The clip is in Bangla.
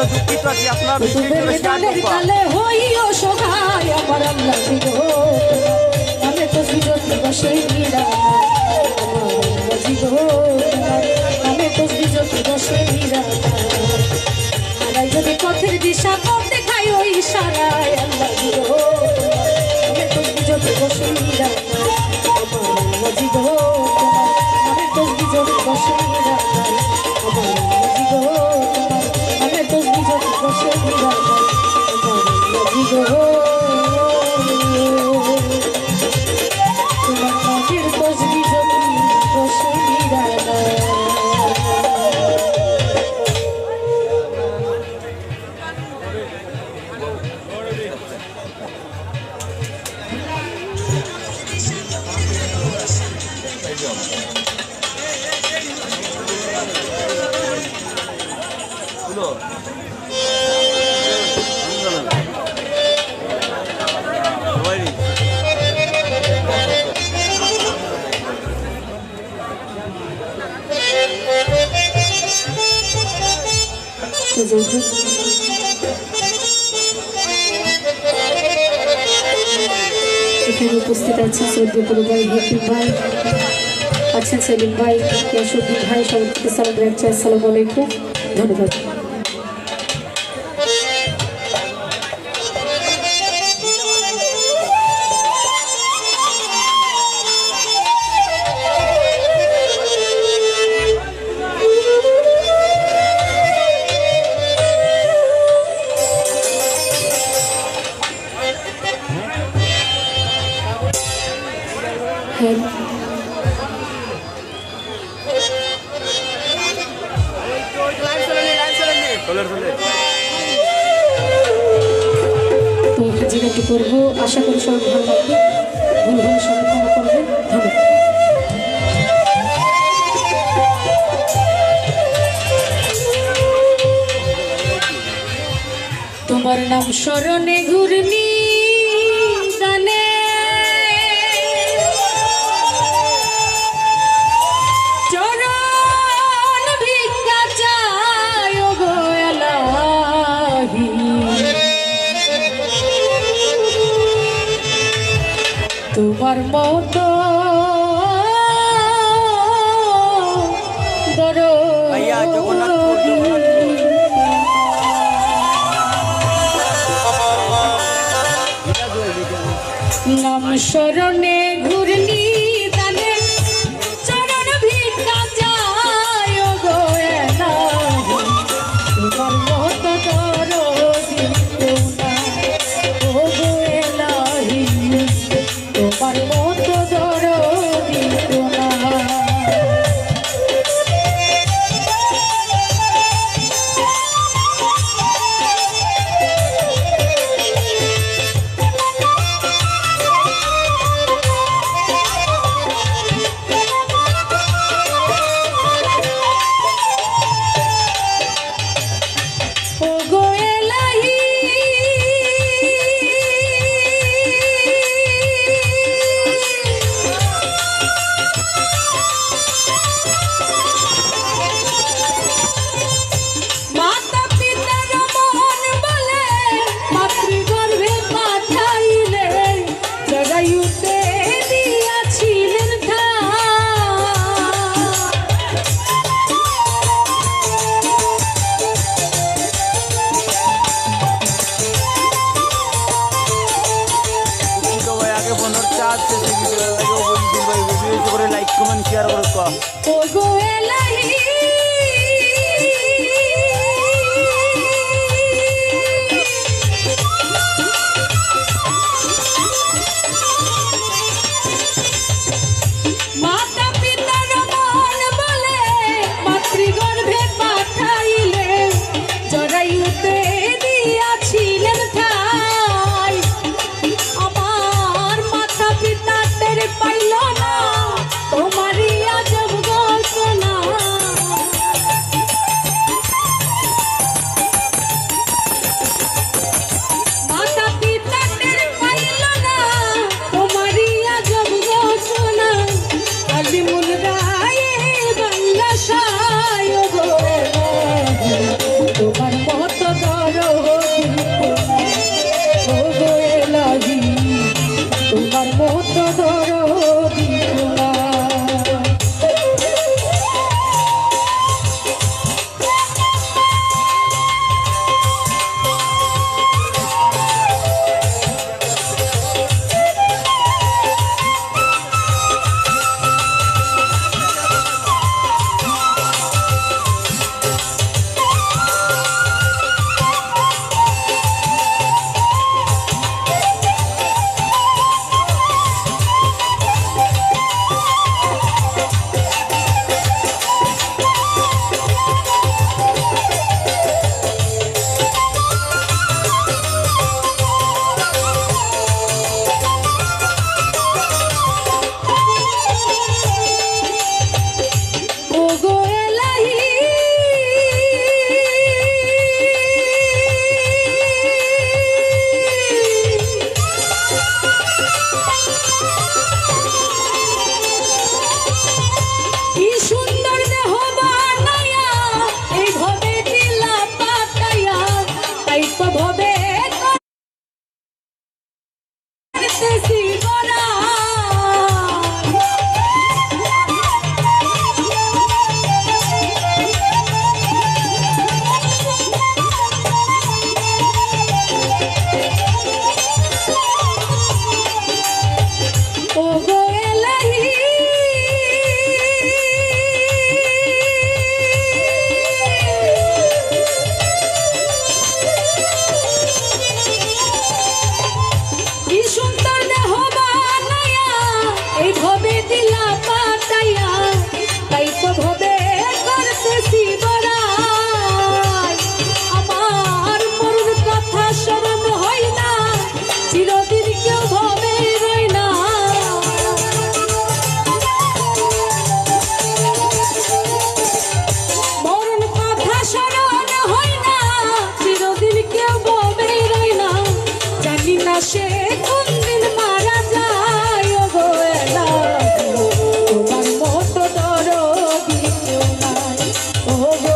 দুঃখিত আছি আপনার কালে হইও সহায় আমার আল্লাহ গো আমি তো বিজয় বসে নিরা আমার গো আমি তো বিজয় বসে নিরা আর যদি পথের দিশা পথ দেখাই ওই ইশারায় আল্লাহ গো আমি তো বিজয় বসে নিরা আমার গো আমি তো বিজয় বসে নিরা আমার গো আমি তো বিজয় বসে নিরা আমার গো তোমার নদীর তসবি যদি বসে নিরা এখানে উপস্থিত আছেন শ্রদ্ধেয় বড় ভাই হাকিম ভাই আছেন সেলিম ভাই ইয়াসুদ্দিন ভাই সবাইকে সালাম রাখছি আসসালামু আলাইকুম ধন্যবাদ তো যেটাকে করবো আশা করি সবাই ভালো লাগবে ভুল হলে সবাই ক্ষমা করবেন ধন্যবাদ তোমার নাম স্মরণে ঘূর্ণি দানে চরণ ভিক্ষা চায় গো এলাহি তোমার মতো নাম স্মরণে ঘূর্ণি দানে চরণ ভিক্ষা যায় গো এলাহি তোমার মতো দরদি কেউ না ও গো এলাহি তোমার মতো দরদি কেউ না লাইক কমেন্ট শেয়ার করে পাইল না তোমারই আজব গল্পনা তোমার মতো দরদি কেউ নাই। সে কোন দিন মারা যায় গো এলা তোমার মতো দরদি কেউ নাই ও গো